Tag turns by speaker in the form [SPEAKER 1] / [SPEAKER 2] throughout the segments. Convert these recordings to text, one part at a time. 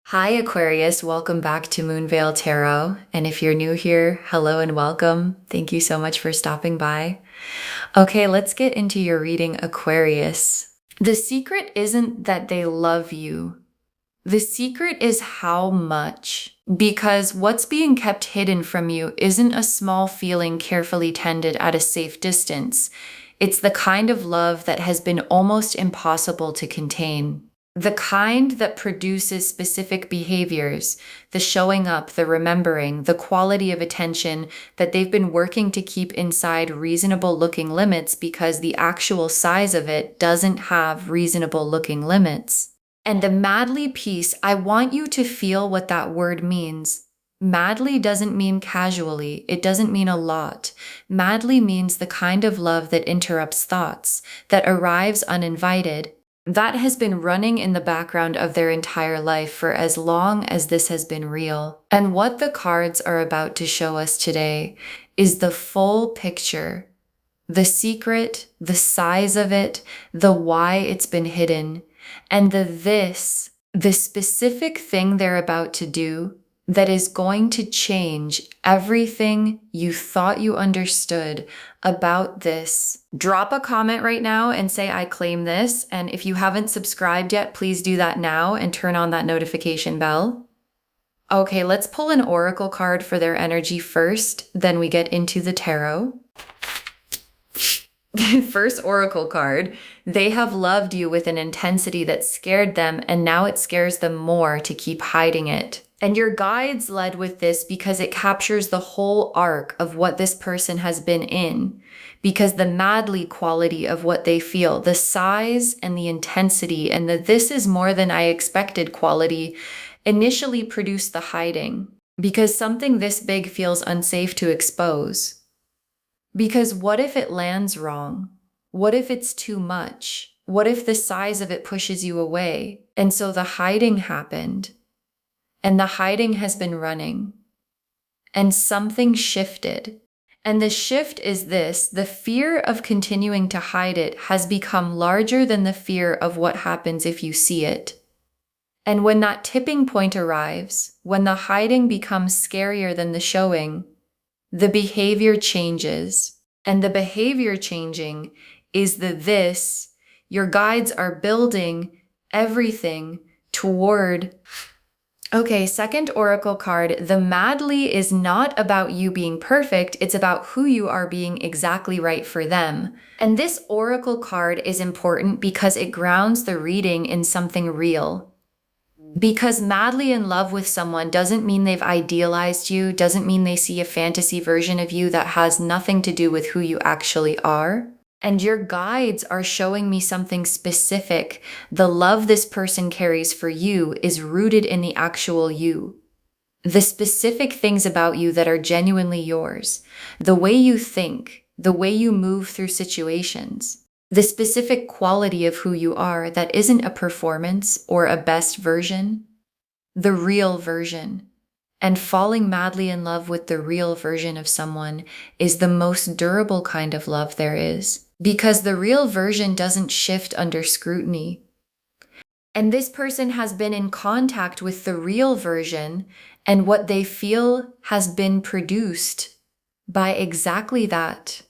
[SPEAKER 1] Hi, Aquarius. Welcome back to Moonveil Tarot. And if you're new here, hello and welcome. Thank you so much for stopping by. Okay, let's get into your reading, Aquarius. The secret isn't that they love you. The secret is how much. Because what's being kept hidden from you isn't a small feeling carefully tended at a safe distance. It's the kind of love that has been almost impossible to contain. The kind that produces specific behaviors, the showing up, the remembering, the quality of attention that they've been working to keep inside reasonable looking limits because the actual size of it doesn't have reasonable looking limits. And the madly piece, I want you to feel what that word means. Madly doesn't mean casually. It doesn't mean a lot. Madly means the kind of love that interrupts thoughts, that arrives uninvited. That has been running in the background of their entire life for as long as this has been real. And what the cards are about to show us today is the full picture. The secret, the size of it, the why it's been hidden, and the specific thing they're about to do that is going to change everything you thought you understood about this. Drop a comment right now and say, I claim this. And if you haven't subscribed yet, please do that now and turn on that notification bell. Okay, let's pull an oracle card for their energy first, then we get into the tarot. First oracle card, they have loved you with an intensity that scared them, and now it scares them more to keep hiding it. And your guides led with this because it captures the whole arc of what this person has been in, because the madly quality of what they feel, the size and the intensity, and the this is more than I expected quality initially produced the hiding, because something this big feels unsafe to expose. Because what if it lands wrong? What if it's too much? What if the size of it pushes you away? And so the hiding happened. And the hiding has been running. And something shifted. And the shift is this: the fear of continuing to hide it has become larger than the fear of what happens if you see it. And when that tipping point arrives, when the hiding becomes scarier than the showing, the behavior changes. And the behavior changing is this. Your guides are building everything toward. Okay, second oracle card. The madly is not about you being perfect. It's about who you are being exactly right for them. And this oracle card is important because it grounds the reading in something real. Because madly in love with someone doesn't mean they've idealized you, doesn't mean they see a fantasy version of you that has nothing to do with who you actually are. And your guides are showing me something specific. The love this person carries for you is rooted in the actual you. The specific things about you that are genuinely yours. The way you think, the way you move through situations. The specific quality of who you are that isn't a performance or a best version. The real version. And falling madly in love with the real version of someone is the most durable kind of love there is. Because the real version doesn't shift under scrutiny. And this person has been in contact with the real version, and what they feel has been produced by exactly that.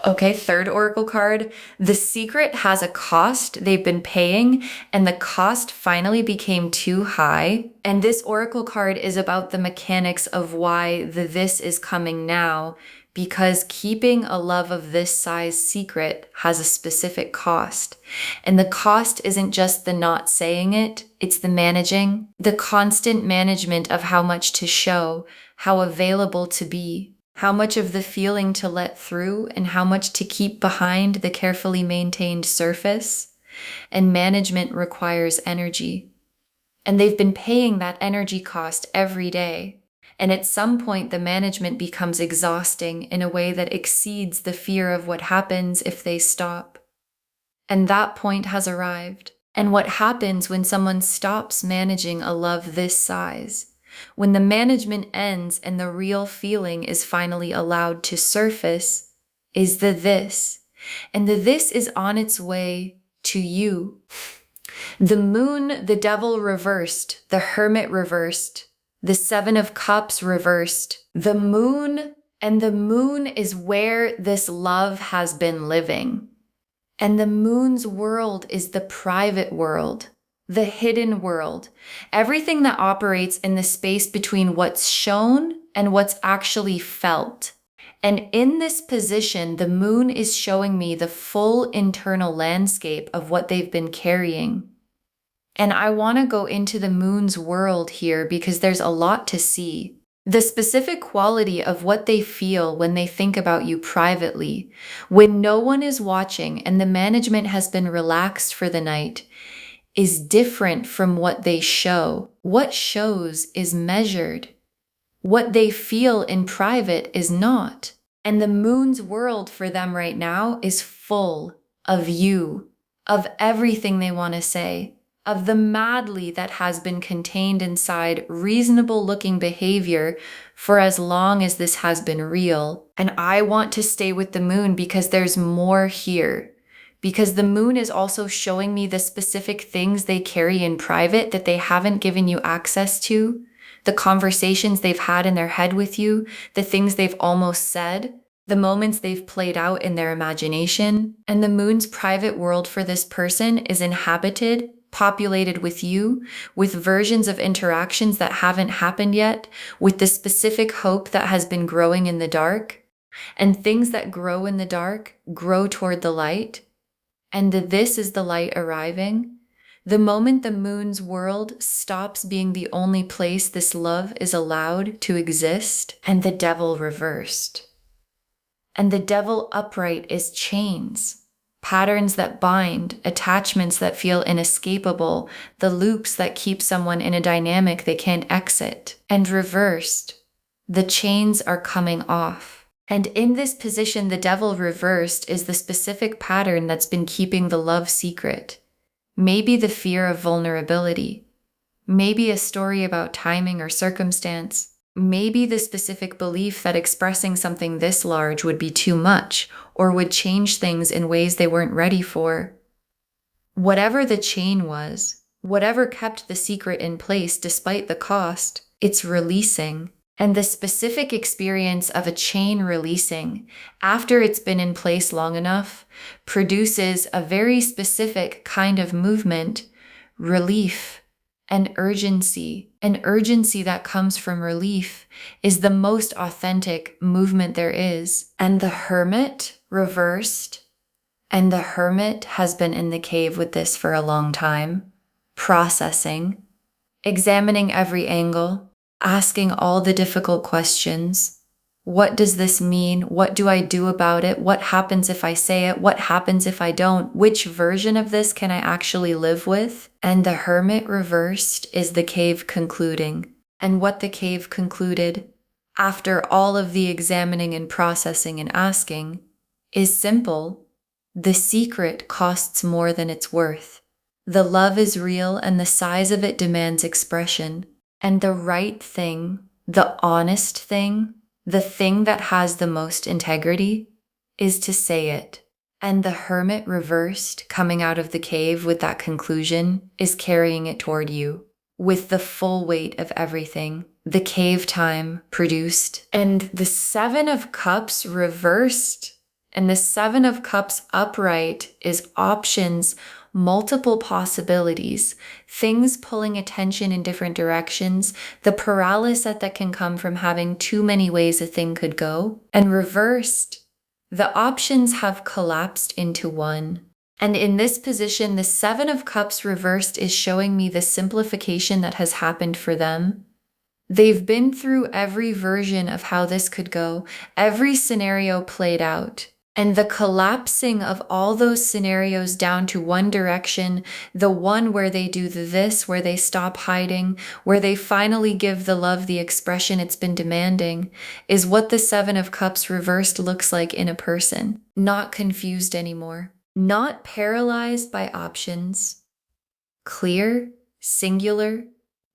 [SPEAKER 1] Okay, third oracle card. The secret has a cost they've been paying, and the cost finally became too high. And this oracle card is about the mechanics of why this is coming now, because keeping a love of this size secret has a specific cost. And the cost isn't just the not saying it, it's the managing, the constant management of how much to show, how available to be, how much of the feeling to let through, and how much to keep behind the carefully maintained surface. And management requires energy. And they've been paying that energy cost every day. And at some point, the management becomes exhausting in a way that exceeds the fear of what happens if they stop. And that point has arrived. And what happens when someone stops managing a love this size? When the management ends and the real feeling is finally allowed to surface, is the this. And the this is on its way to you. The Moon, the Devil reversed, the Hermit reversed, the Seven of Cups reversed, the Moon, and the Moon is where this love has been living. And the Moon's world is the private world, the hidden world, everything that operates in the space between what's shown and what's actually felt. And in this position, the Moon is showing me the full internal landscape of what they've been carrying. And I want to go into the Moon's world here because there's a lot to see. The specific quality of what they feel when they think about you privately, when no one is watching and the management has been relaxed for the night, is different from what they show. What shows is measured. What they feel in private is not. And the Moon's world for them right now is full of you, of everything they want to say, of the madly that has been contained inside reasonable looking behavior for as long as this has been real. And I want to stay with the Moon because there's more here. Because the Moon is also showing me the specific things they carry in private that they haven't given you access to, the conversations they've had in their head with you, the things they've almost said, the moments they've played out in their imagination. And the Moon's private world for this person is inhabited, populated with you, with versions of interactions that haven't happened yet, with the specific hope that has been growing in the dark. And things that grow in the dark grow toward the light. And this is the light arriving. The moment the Moon's world stops being the only place this love is allowed to exist, and the Devil reversed. And the Devil upright is chains, patterns that bind, attachments that feel inescapable, the loops that keep someone in a dynamic they can't exit. And reversed, the chains are coming off. And in this position, the Devil reversed is the specific pattern that's been keeping the love secret. Maybe the fear of vulnerability. Maybe a story about timing or circumstance. Maybe the specific belief that expressing something this large would be too much or would change things in ways they weren't ready for. Whatever the chain was, whatever kept the secret in place despite the cost, it's releasing. And the specific experience of a chain releasing after it's been in place long enough produces a very specific kind of movement, relief, and urgency. An urgency that comes from relief is the most authentic movement there is. And the Hermit reversed, and the Hermit has been in the cave with this for a long time, processing, examining every angle, asking all the difficult questions. What does this mean? What do I do about it? What happens if I say it? What happens if I don't? Which version of this can I actually live with? And the Hermit reversed is the cave concluding. And what the cave concluded, after all of the examining and processing and asking, is simple. The secret costs more than it's worth. The love is real and the size of it demands expression. And the right thing, the honest thing, the thing that has the most integrity, is to say it. And the Hermit reversed, coming out of the cave with that conclusion, is carrying it toward you with the full weight of everything the cave time produced. And the Seven of Cups reversed and the Seven of Cups upright is options, multiple possibilities, things pulling attention in different directions, the paralysis that can come from having too many ways a thing could go. And reversed, the options have collapsed into one. And in this position, the Seven of Cups reversed is showing me the simplification that has happened for them. They've been through every version of how this could go, every scenario played out. And the collapsing of all those scenarios down to one direction, the one where they do this, where they stop hiding, where they finally give the love the expression it's been demanding, is what the Seven of Cups reversed looks like in a person. Not confused anymore. Not paralyzed by options. Clear, singular,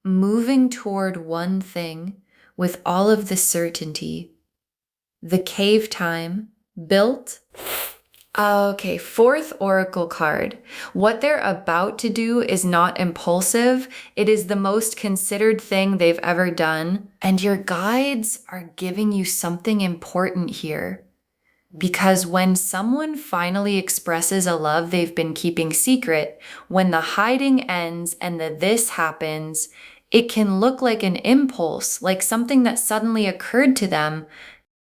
[SPEAKER 1] moving toward one thing with all of the certainty. The cave time built, Okay, fourth oracle card. What they're about to do is not impulsive. It is the most considered thing they've ever done. And your guides are giving you something important here. Because when someone finally expresses a love they've been keeping secret, when the hiding ends and the this happens, it can look like an impulse, like something that suddenly occurred to them.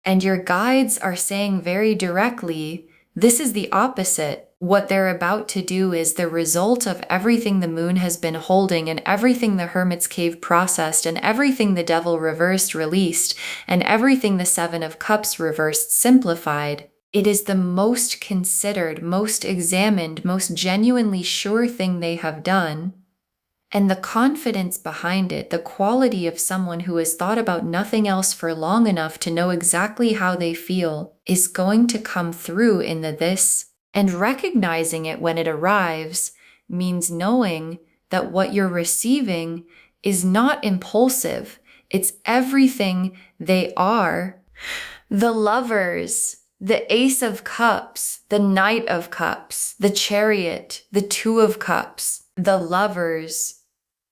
[SPEAKER 1] And your guides are saying very directly, this is the opposite. What they're about to do is the result of everything the moon has been holding and everything the Hermit's Cave processed and everything the Devil reversed released and everything the Seven of Cups reversed simplified. It is the most considered, most examined, most genuinely sure thing they have done. And the confidence behind it, the quality of someone who has thought about nothing else for long enough to know exactly how they feel, is going to come through in the this. And recognizing it when it arrives means knowing that what you're receiving is not impulsive. It's everything they are. The Lovers, the Ace of Cups, the Knight of Cups, the Chariot, the Two of Cups, the Lovers.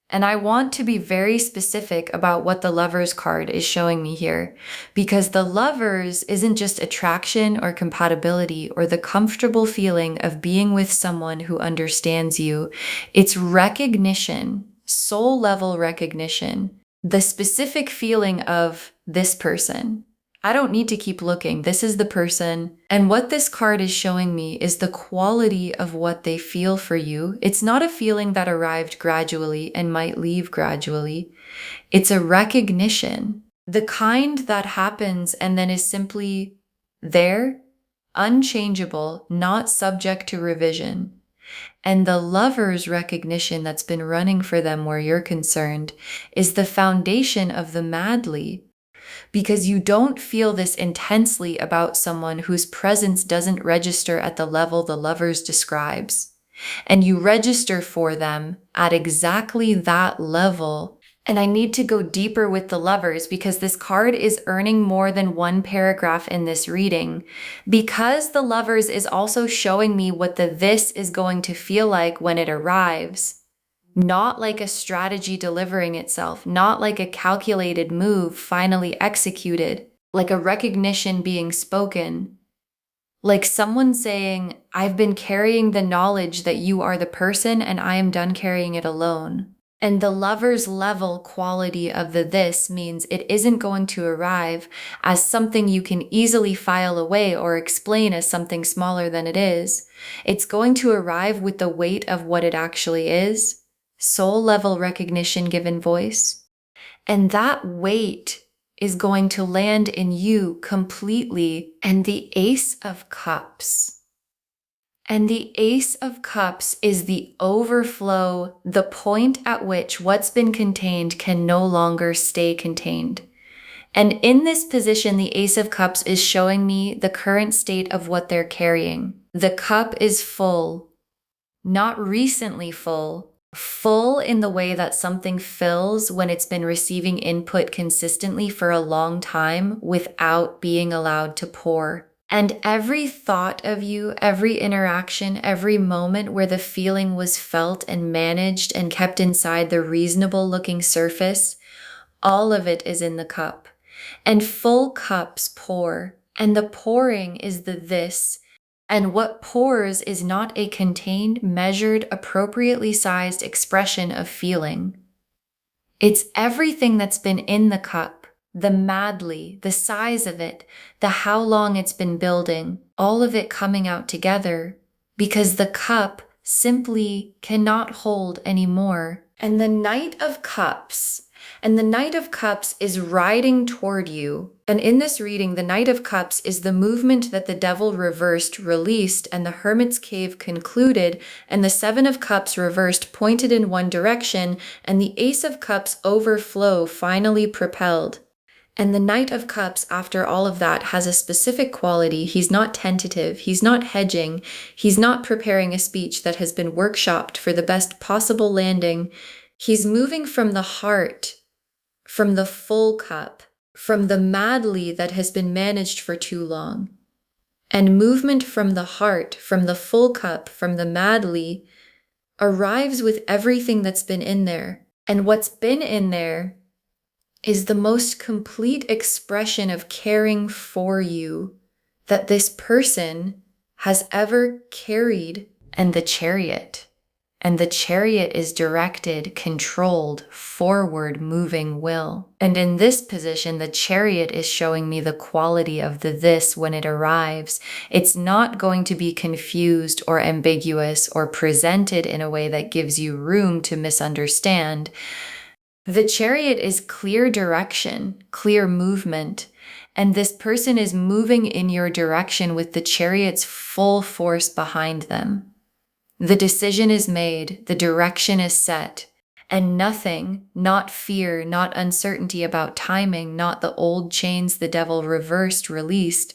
[SPEAKER 1] And I want to be very specific about what the Lovers card is showing me here, because the Lovers isn't just attraction or compatibility or the comfortable feeling of being with someone who understands you. It's recognition, soul level recognition, the specific feeling of this person. I don't need to keep looking. This is the person. And what this card is showing me is the quality of what they feel for you. It's not a feeling that arrived gradually and might leave gradually. It's a recognition. The kind that happens and then is simply there, unchangeable, not subject to revision. And the Lover's recognition that's been running for them where you're concerned is the foundation of the Madly. Because you don't feel this intensely about someone whose presence doesn't register at the level the Lovers describes. And you register for them at exactly that level. And I need to go deeper with the Lovers because this card is earning more than one paragraph in this reading. Because the Lovers is also showing me what the this is going to feel like when it arrives. Not like a strategy delivering itself, not like a calculated move finally executed, like a recognition being spoken, like someone saying, I've been carrying the knowledge that you are the person and I am done carrying it alone. And the Lover's level quality of the this means it isn't going to arrive as something you can easily file away or explain as something smaller than it is. It's going to arrive with the weight of what it actually is. Soul level recognition given voice. And that weight is going to land in you completely. And the Ace of Cups. And the Ace of Cups is the overflow, the point at which what's been contained can no longer stay contained. And in this position, the Ace of Cups is showing me the current state of what they're carrying. The cup is full, not recently full. Full in the way that something fills when it's been receiving input consistently for a long time without being allowed to pour. And every thought of you, every interaction, every moment where the feeling was felt and managed and kept inside the reasonable looking surface, all of it is in the cup. And full cups pour. And the pouring is the this. And what pours is not a contained, measured, appropriately sized expression of feeling. It's everything that's been in the cup, the madly, the size of it, the how long it's been building, all of it coming out together, because the cup simply cannot hold anymore. And the Knight of Cups. And the Knight of Cups is riding toward you. And in this reading, the Knight of Cups is the movement that the Devil reversed, released, and the Hermit's Cave concluded, and the Seven of Cups reversed, pointed in one direction, and the Ace of Cups overflow, finally propelled. And the Knight of Cups, after all of that, has a specific quality. He's not tentative. He's not hedging. He's not preparing a speech that has been workshopped for the best possible landing. He's moving from the heart, from the full cup, from the madly that has been managed for too long. And movement from the heart, from the full cup, from the madly, arrives with everything that's been in there. And what's been in there is the most complete expression of caring for you that this person has ever carried. And the Chariot. And the Chariot is directed, controlled, forward moving will. And in this position, the Chariot is showing me the quality of the this when it arrives. It's not going to be confused or ambiguous or presented in a way that gives you room to misunderstand. The Chariot is clear direction, clear movement. And this person is moving in your direction with the Chariot's full force behind them. The decision is made, the direction is set, and nothing, not fear, not uncertainty about timing, not the old chains the devil reversed, released,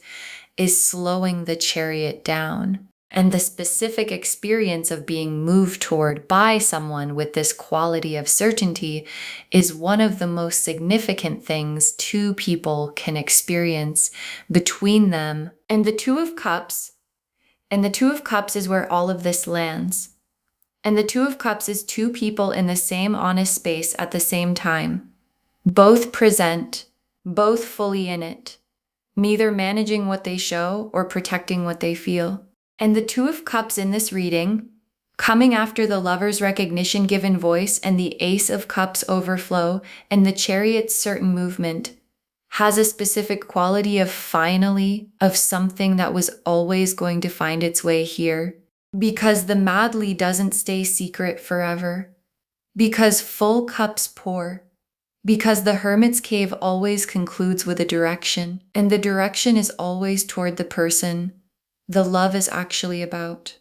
[SPEAKER 1] is slowing the Chariot down. And the specific experience of being moved toward by someone with this quality of certainty is one of the most significant things two people can experience between them. And the Two of Cups is where all of this lands. And the Two of Cups is two people in the same honest space at the same time. Both present, both fully in it, neither managing what they show or protecting what they feel. And the Two of Cups in this reading, coming after the Lover's recognition given voice and the Ace of Cups overflow and the Chariot's certain movement, has a specific quality of finally, of something that was always going to find its way here. Because the madly doesn't stay secret forever. Because full cups pour. Because the Hermit's cave always concludes with a direction, and the direction is always toward the person the love is actually about.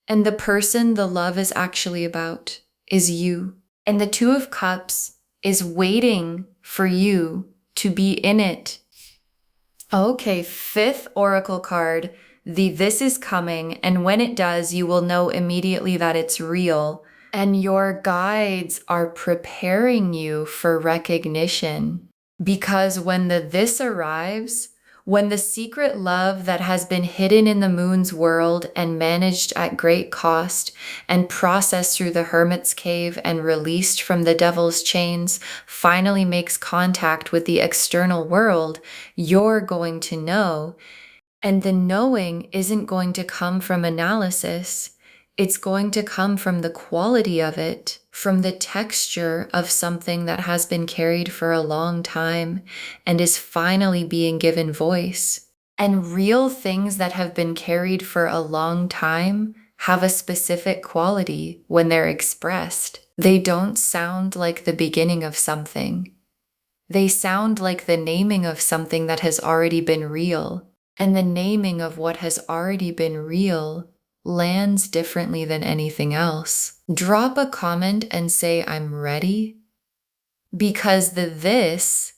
[SPEAKER 1] And the person the love is actually about is you. And the Two of Cups is waiting for you to be in it. Okay, fifth oracle card, the this is coming, and when it does, you will know immediately that it's real. And your guides are preparing you for recognition. Because when the this arrives, when the secret love that has been hidden in the moon's world and managed at great cost and processed through the Hermit's cave and released from the devil's chains finally makes contact with the external world, you're going to know. And the knowing isn't going to come from analysis. It's going to come from the quality of it, from the texture of something that has been carried for a long time and is finally being given voice. And real things that have been carried for a long time have a specific quality when they're expressed. They don't sound like the beginning of something. They sound like the naming of something that has already been real. And the naming of what has already been real lands differently than anything else. Drop a comment and say, I'm ready, because the this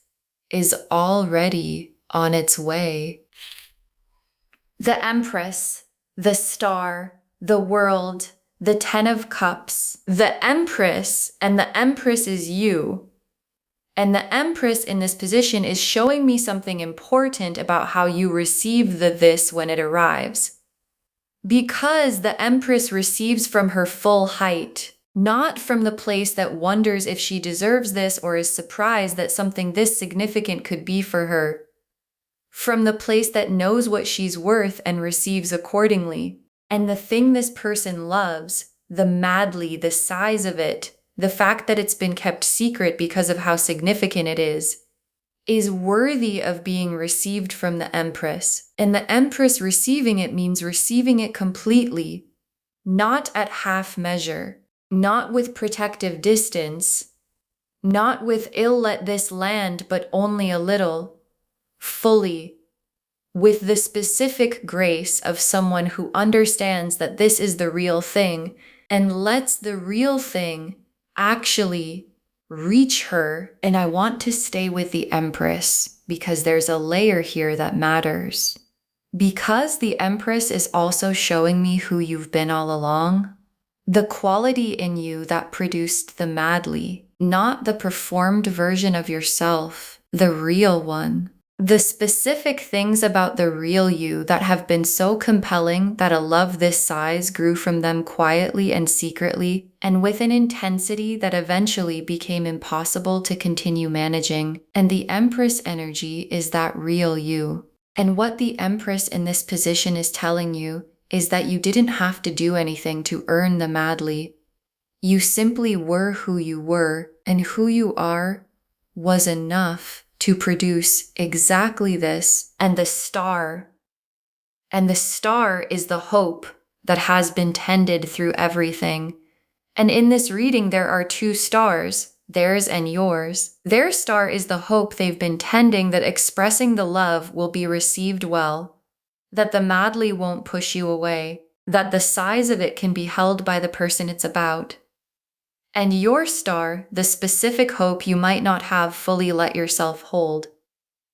[SPEAKER 1] is already on its way. The Empress, the Star, the World, the Ten of Cups, the Empress, and the Empress is you. And the Empress in this position is showing me something important about how you receive the this when it arrives. Because the Empress receives from her full height, not from the place that wonders if she deserves this or is surprised that something this significant could be for her. From the place that knows what she's worth and receives accordingly. And the thing this person loves, the madly, the size of it, the fact that it's been kept secret because of how significant it is worthy of being received from the Empress. And the Empress receiving it means receiving it completely, not at half measure, not with protective distance, not with ill let this land, but only a little, fully, with the specific grace of someone who understands that this is the real thing and lets the real thing actually reach her. And I want to stay with the Empress because there's a layer here that matters. Because the Empress is also showing me who you've been all along, the quality in you that produced the madly, not the performed version of yourself, the real one. The specific things about the real you that have been so compelling that a love this size grew from them quietly and secretly, and with an intensity that eventually became impossible to continue managing. And the Empress energy is that real you. And what the Empress in this position is telling you is that you didn't have to do anything to earn the Madly. You simply were who you were, and who you are was enough to produce exactly this. And the star is the hope that has been tended through everything. And in this reading, there are two stars, theirs and yours. Their star is the hope they've been tending that expressing the love will be received well, that the Madly won't push you away, that the size of it can be held by the person it's about. And your star, the specific hope you might not have fully let yourself hold,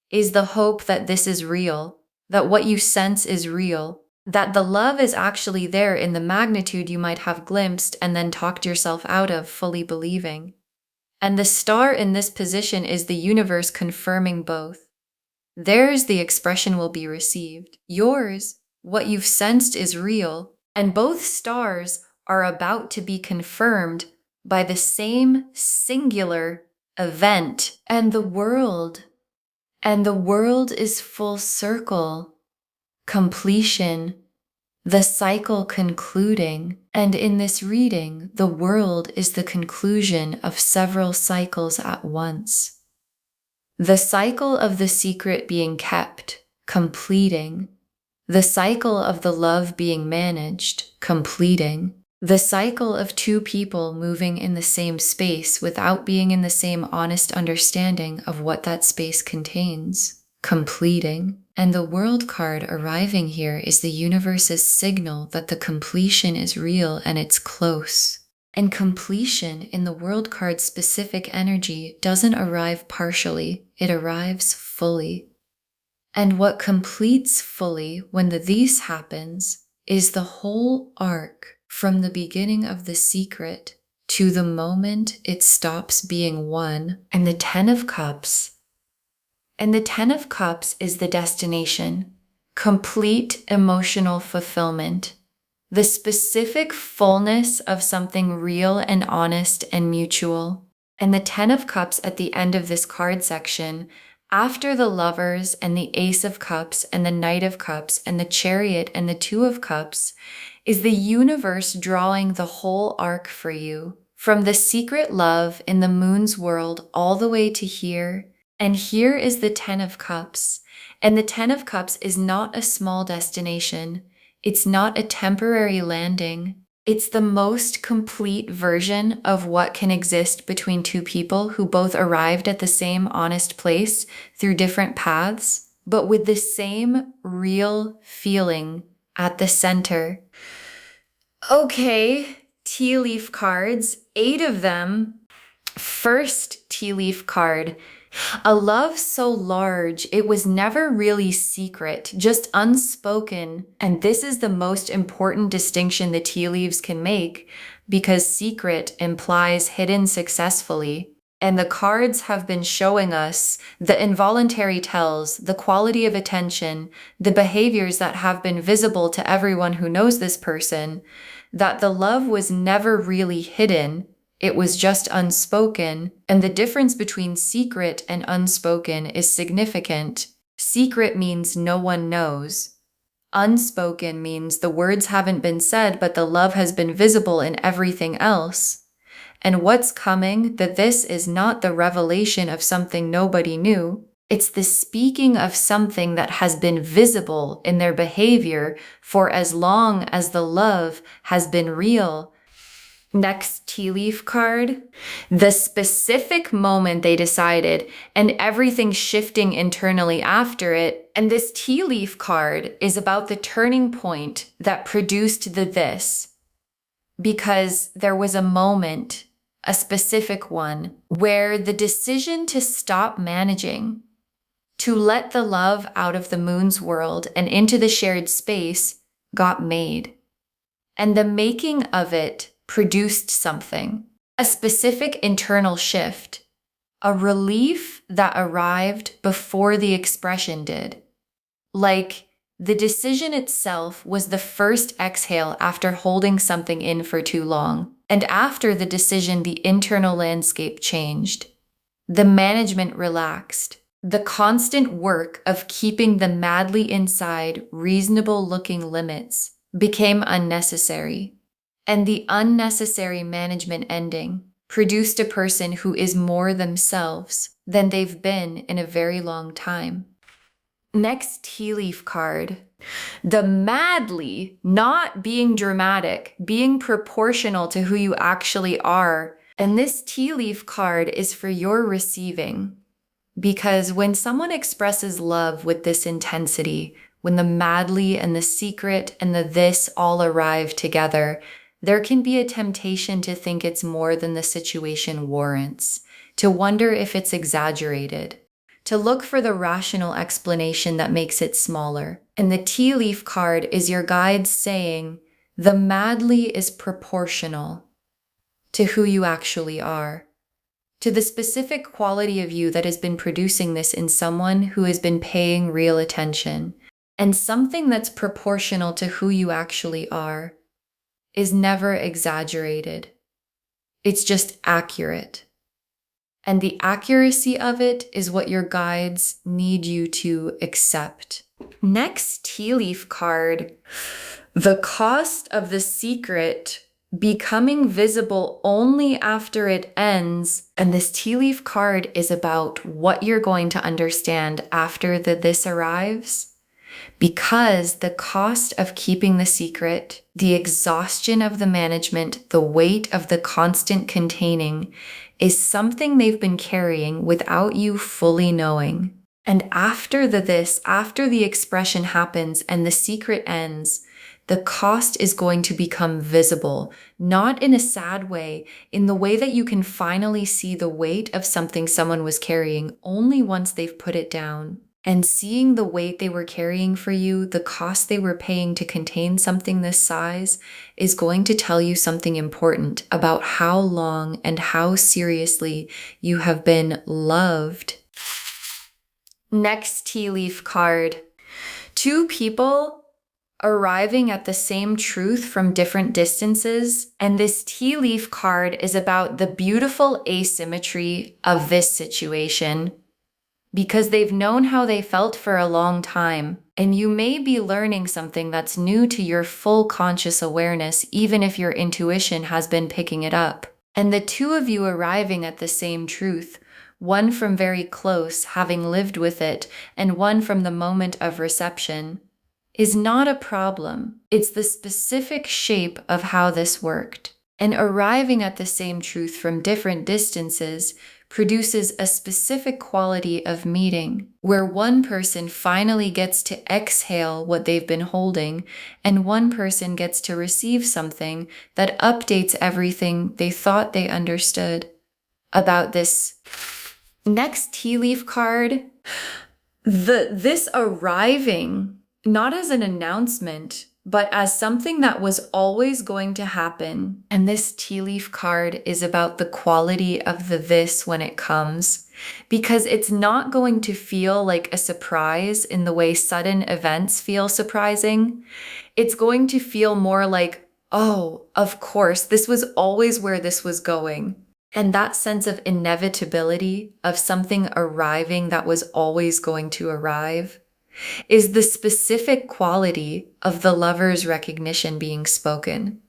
[SPEAKER 1] is the hope that this is real, that what you sense is real, that the love is actually there in the magnitude you might have glimpsed and then talked yourself out of fully believing. And the star in this position is the universe confirming both. Theirs, the expression will be received. Yours, what you've sensed is real. And both stars are about to be confirmed by the same singular event. And the world is full circle, completion, the cycle concluding. And in this reading, the world is the conclusion of several cycles at once. The cycle of the secret being kept, completing. The cycle of the love being managed, completing. The cycle of two people moving in the same space without being in the same honest understanding of what that space contains, completing. And the World card arriving here is the universe's signal that the completion is real and it's close. And completion in the World card's specific energy doesn't arrive partially, it arrives fully. And what completes fully when the these happens is the whole arc from the beginning of the secret to the moment it stops being one. And the Ten of Cups. And the Ten of Cups is the destination, complete emotional fulfillment, the specific fullness of something real and honest and mutual. And the Ten of Cups at the end of this card section, after the Lovers and the Ace of Cups and the Knight of Cups and the Chariot and the Two of Cups, is the universe drawing the whole arc for you, from the secret love in the moon's world all the way to here. And here is the Ten of Cups. And the Ten of Cups is not a small destination. It's not a temporary landing. It's the most complete version of what can exist between two people who both arrived at the same honest place through different paths, but with the same real feeling at the center. Okay, tea leaf cards, 8 of them. First tea leaf card. A love so large, it was never really secret, just unspoken. And this is the most important distinction the tea leaves can make, because secret implies hidden successfully. And the cards have been showing us the involuntary tells, the quality of attention, the behaviors that have been visible to everyone who knows this person, that the love was never really hidden. It was just unspoken, and the difference between secret and unspoken is significant. Secret means no one knows. Unspoken means the words haven't been said, but the love has been visible in everything else. And what's coming, that this is not the revelation of something nobody knew. It's the speaking of something that has been visible in their behavior for as long as the love has been real. Next tea leaf card, the specific moment they decided and everything shifting internally after it. And this tea leaf card is about the turning point that produced the this, because there was a moment, a specific one, where the decision to stop managing, to let the love out of the moon's world and into the shared space got made. And the making of it produced something, a specific internal shift, a relief that arrived before the expression did. Like, the decision itself was the first exhale after holding something in for too long. And after the decision, the internal landscape changed. The management relaxed. The constant work of keeping the madly inside reasonable-looking limits became unnecessary. And the unnecessary management ending produced a person who is more themselves than they've been in a very long time. Next tea leaf card. The madly, not being dramatic, being proportional to who you actually are. And this tea leaf card is for your receiving. Because when someone expresses love with this intensity, when the madly and the secret and the this all arrive together, there can be a temptation to think it's more than the situation warrants, to wonder if it's exaggerated, to look for the rational explanation that makes it smaller. And the tea leaf card is your guide saying, the madly is proportional to who you actually are, to the specific quality of you that has been producing this in someone who has been paying real attention. And something that's proportional to who you actually are is never exaggerated. It's just accurate. And the accuracy of it is what your guides need you to accept. Next tea leaf card, the cost of the secret becoming visible only after it ends. And this tea leaf card is about what you're going to understand after this arrives. Because the cost of keeping the secret, the exhaustion of the management, the weight of the constant containing is something they've been carrying without you fully knowing. And after the expression happens and the secret ends, the cost is going to become visible, not in a sad way, in the way that you can finally see the weight of something someone was carrying only once they've put it down. And seeing the weight they were carrying for you, the cost they were paying to contain something this size, is going to tell you something important about how long and how seriously you have been loved. Next tea leaf card. Two people arriving at the same truth from different distances, and this tea leaf card is about the beautiful asymmetry of this situation. Because they've known how they felt for a long time, and you may be learning something that's new to your full conscious awareness, even if your intuition has been picking it up. And the two of you arriving at the same truth, one from very close, having lived with it, and one from the moment of reception, is not a problem. It's the specific shape of how this worked. And arriving at the same truth from different distances produces a specific quality of meeting, where one person finally gets to exhale what they've been holding, and one person gets to receive something that updates everything they thought they understood about this. Next tea leaf card, this arriving, not as an announcement, but as something that was always going to happen. And this tea leaf card is about the quality of the this when it comes, because it's not going to feel like a surprise in the way sudden events feel surprising. It's going to feel more like, oh, of course, this was always where this was going. And that sense of inevitability of something arriving that was always going to arrive is the specific quality of the lover's recognition being spoken.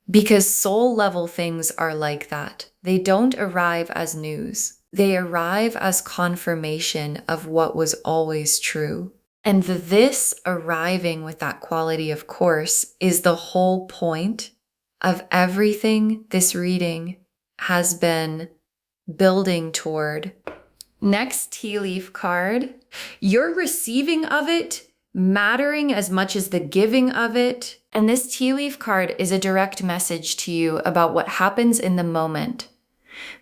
[SPEAKER 1] Because soul level things are like that. They don't arrive as news. They arrive as confirmation of what was always true. And this arriving with that quality, of course, is the whole point of everything this reading has been building toward. Next tea leaf card, your receiving of it mattering as much as the giving of it. And this tea leaf card is a direct message to you about what happens in the moment.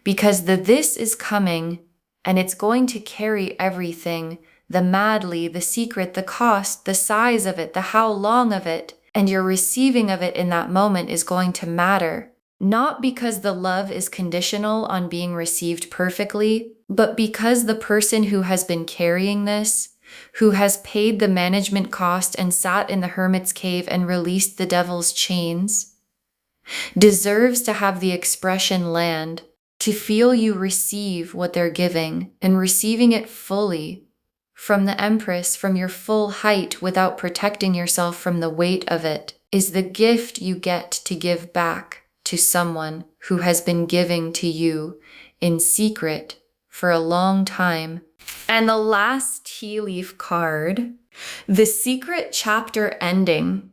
[SPEAKER 1] Because this is coming and it's going to carry everything, the madly, the secret, the cost, the size of it, the how long of it, and your receiving of it in that moment is going to matter. Not because the love is conditional on being received perfectly, But because the person who has been carrying this, who has paid the management cost and sat in the hermit's cave and released the devil's chains, deserves to have the expression land, to feel you receive what they're giving and receiving it fully from the Empress, from your full height without protecting yourself from the weight of it, is the gift you get to give back to someone who has been giving to you in secret for a long time. And the last tea leaf card, the secret chapter ending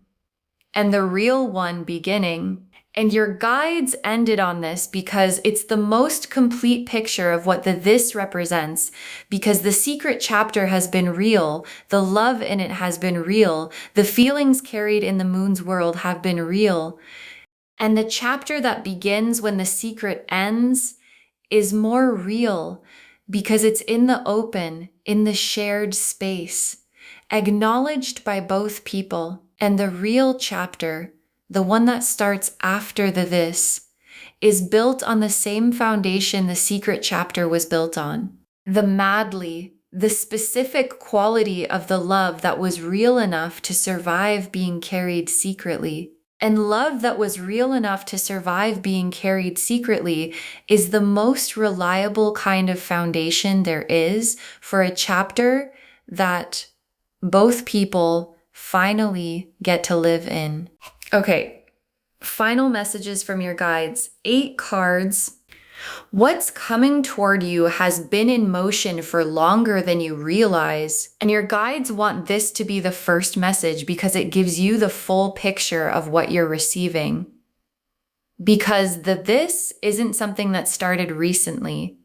[SPEAKER 1] and the real one beginning. And your guides ended on this because it's the most complete picture of what this represents, because the secret chapter has been real, the love in it has been real, the feelings carried in the moon's world have been real. And the chapter that begins when the secret ends is more real because it's in the open, in the shared space, acknowledged by both people. And the real chapter, the one that starts after this, is built on the same foundation the secret chapter was built on. The madly, the specific quality of the love that was real enough to survive being carried secretly. And love that was real enough to survive being carried secretly is the most reliable kind of foundation there is for a chapter that both people finally get to live in. Okay, final messages from your guides. 8 cards. What's coming toward you has been in motion for longer than you realize. And your guides want this to be the first message because it gives you the full picture of what you're receiving. Because this isn't something that started recently.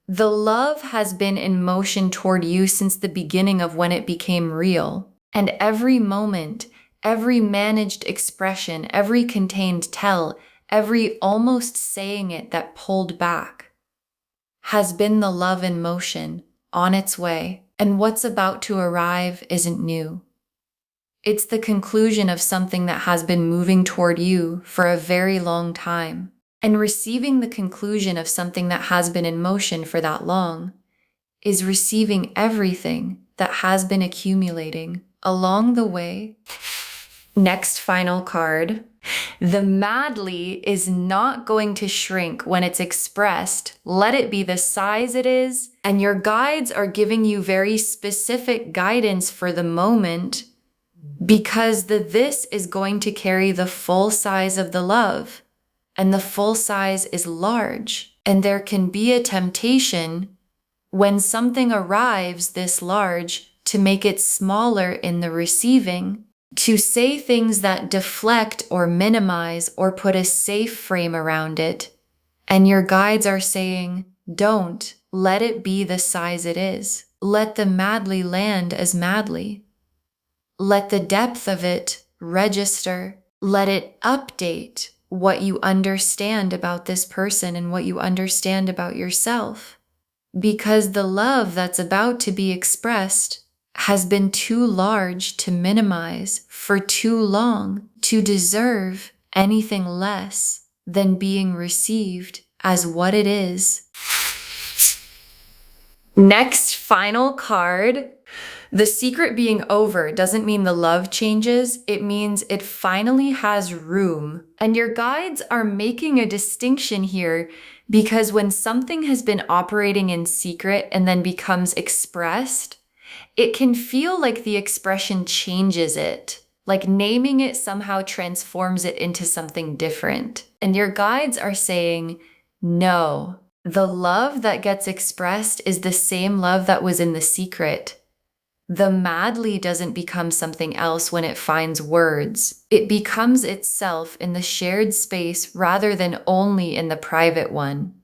[SPEAKER 1] The love has been in motion toward you since the beginning of when it became real. And every moment, every managed expression, every contained tell, every almost saying it that pulled back has been the love in motion, on its way. And what's about to arrive isn't new. It's the conclusion of something that has been moving toward you for a very long time. And receiving the conclusion of something that has been in motion for that long is receiving everything that has been accumulating along the way. Next final card. The madly is not going to shrink when it's expressed. Let it be the size it is. And your guides are giving you very specific guidance for the moment because this is going to carry the full size of the love. And the full size is large. And there can be a temptation when something arrives this large to make it smaller in the receiving, to say things that deflect or minimize or put a safe frame around it. And your guides are saying, don't let it be the size it is. Let the madly land as madly. Let the depth of it register. Let it update what you understand about this person and what you understand about yourself. Because the love that's about to be expressed has been too large to minimize for too long to deserve anything less than being received as what it is. Next final card. The secret being over doesn't mean the love changes. It means it finally has room. And your guides are making a distinction here because when something has been operating in secret and then becomes expressed, it can feel like the expression changes it, like naming it somehow transforms it into something different. And your guides are saying, no, the love that gets expressed is the same love that was in the secret. The madly doesn't become something else when it finds words. It becomes itself in the shared space rather than only in the private one.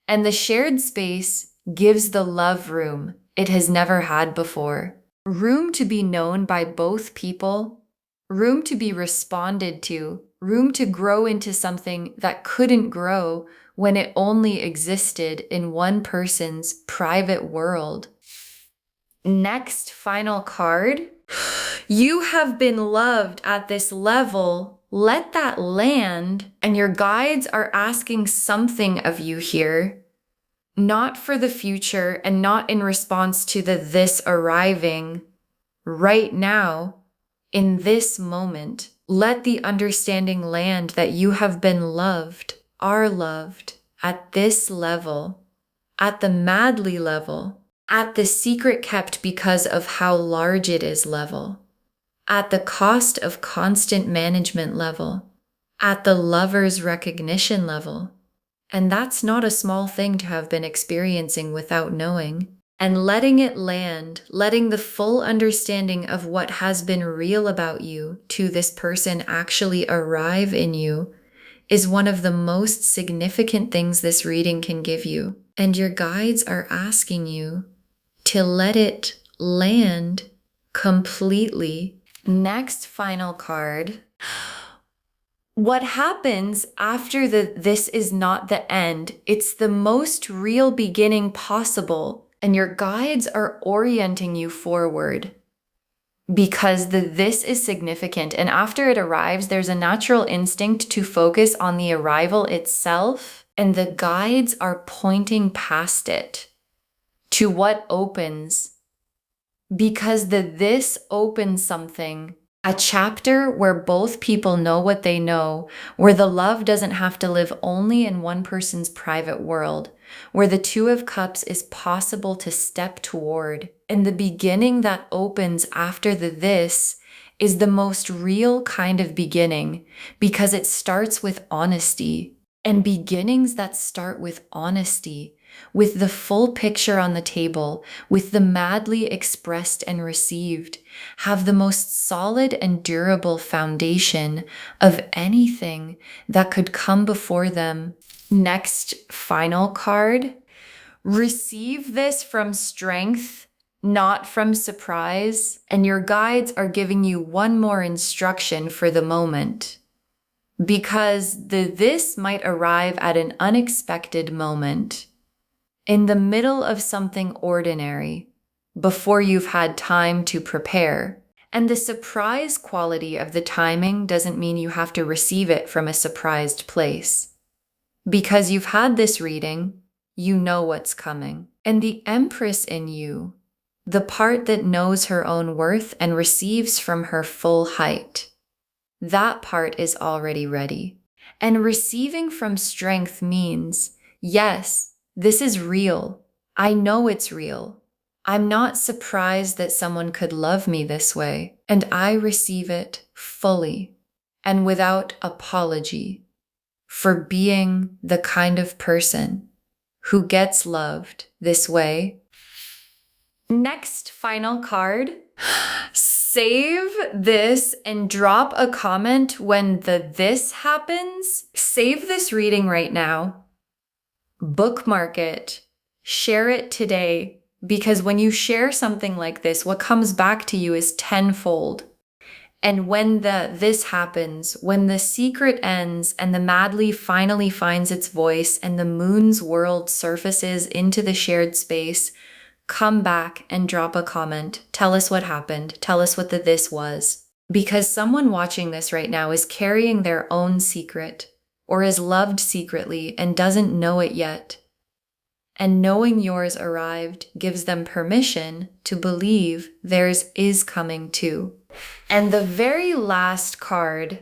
[SPEAKER 1] And the shared space gives the love room it has never had before. Room to be known by both people, room to be responded to, room to grow into something that couldn't grow when it only existed in one person's private world. Next final card. You have been loved at this level. Let that land. And your guides are asking something of you here. not for the future and not in response to the this arriving right now in this moment. Let the understanding land that you have been loved, are loved at this level, at the madly level, at the secret kept because of how large it is level, at the cost of constant management level, at the lover's recognition level. And that's not a small thing to have been experiencing without knowing. And letting it land, letting the full understanding of what has been real about you to this person actually arrive in you is one of the most significant things this reading can give you. And your guides are asking you to let it land completely. Next final card. What happens after this is not the end, it's the most real beginning possible, and your guides are orienting you forward because this is significant. And after it arrives, there's a natural instinct to focus on the arrival itself, and the guides are pointing past it to what opens, because this opens something. A chapter where both people know what they know, where the love doesn't have to live only in one person's private world, where the Two of Cups is possible to step toward. And the beginning that opens after this is the most real kind of beginning because it starts with honesty. And beginnings that start with honesty, with the full picture on the table, with the madly expressed and received, have the most solid and durable foundation of anything that could come before them. Next, final card. Receive this from strength, not from surprise. And your guides are giving you one more instruction for the moment, because this might arrive at an unexpected moment, in the middle of something ordinary, before you've had time to prepare. And the surprise quality of the timing doesn't mean you have to receive it from a surprised place. Because you've had this reading, you know what's coming. And the Empress in you, the part that knows her own worth and receives from her full height, that part is already ready. And receiving from strength means, yes, this is real. I know it's real. I'm not surprised that someone could love me this way, and I receive it fully and without apology for being the kind of person who gets loved this way. Next final card. Save this and drop a comment when this happens. Save this reading right now. Bookmark it. Share it today, because when you share something like this, what comes back to you is tenfold. And when this happens, when the secret ends and the madly finally finds its voice and the moon's world surfaces into the shared space, come back and drop a comment. Tell us what happened. Tell us what this was. Because someone watching this right now is carrying their own secret, or is loved secretly and doesn't know it yet. And knowing yours arrived gives them permission to believe theirs is coming too. And the very last card,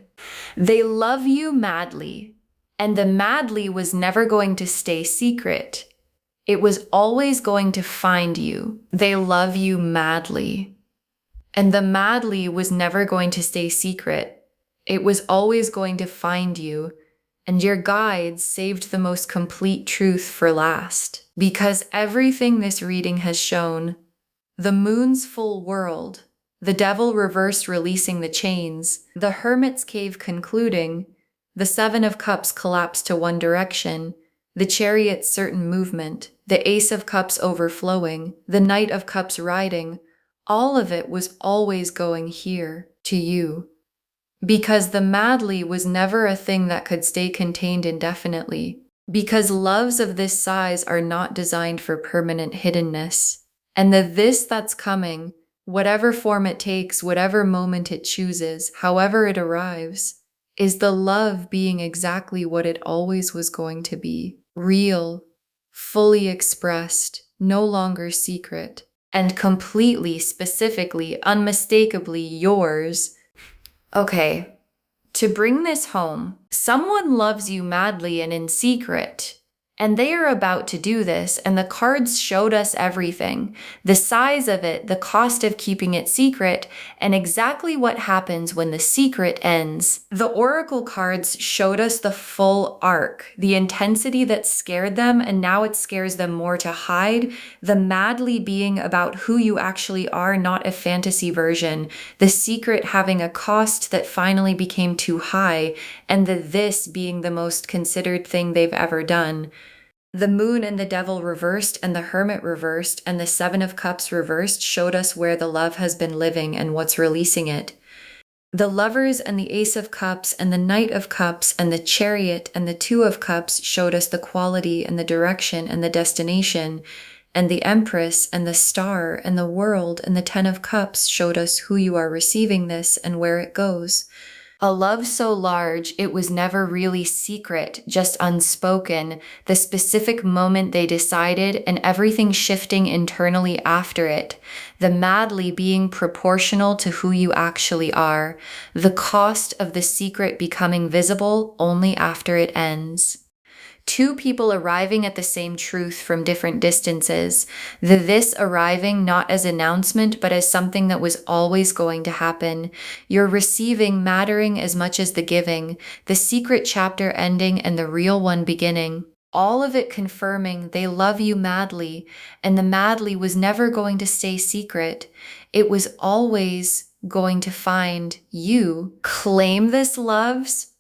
[SPEAKER 1] they love you madly. And the madly was never going to stay secret. It was always going to find you. They love you madly. And the madly was never going to stay secret. It was always going to find you. And your guides saved the most complete truth for last. Because everything this reading has shown, the moon's full world, the devil reversed releasing the chains, the hermit's cave concluding, the Seven of Cups collapsed to one direction, the chariot's certain movement, the Ace of Cups overflowing, the Knight of Cups riding, all of it was always going here, to you. Because the madly was never a thing that could stay contained indefinitely. Because loves of this size are not designed for permanent hiddenness. And this that's coming, whatever form it takes, whatever moment it chooses, however it arrives, is the love being exactly what it always was going to be. Real, fully expressed, no longer secret, and completely, specifically, unmistakably yours. Okay, to bring this home, someone loves you madly and in secret. And they are about to do this, and the cards showed us everything. The size of it, the cost of keeping it secret, and exactly what happens when the secret ends. The oracle cards showed us the full arc, the intensity that scared them, and now it scares them more to hide, the madly being about who you actually are, not a fantasy version, the secret having a cost that finally became too high, and the this being the most considered thing they've ever done. The moon and the devil reversed and the hermit reversed and the 7 of cups reversed showed us where the love has been living and what's releasing it. The lovers and the ace of cups and the knight of cups and the chariot and the 2 of cups showed us the quality and the direction and the destination. And the empress and the star and the world and the 10 of cups showed us who you are receiving this and where it goes. A love so large, it was never really secret, just unspoken, the specific moment they decided and everything shifting internally after it, the madly being proportional to who you actually are, the cost of the secret becoming visible only after it ends. 2 people arriving at the same truth from different distances, the this arriving not as announcement but as something that was always going to happen, your receiving mattering as much as the giving, the secret chapter ending and the real one beginning. All of it confirming they love you madly, and the madly was never going to stay secret. It was always going to find you. Claim this, loves.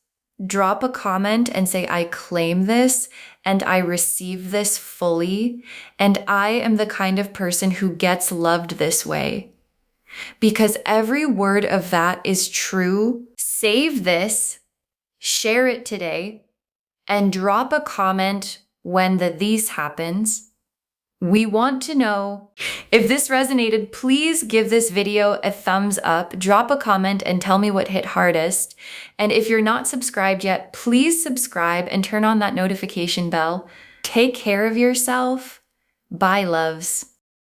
[SPEAKER 1] Drop a comment and say, I claim this and I receive this fully. And I am the kind of person who gets loved this way. Because every word of that is true. Save this, share it today, and drop a comment when these happens. We want to know. If this resonated, please give this video a thumbs up, drop a comment and tell me what hit hardest. And if you're not subscribed yet, please subscribe and turn on that notification bell. Take care of yourself. Bye, loves.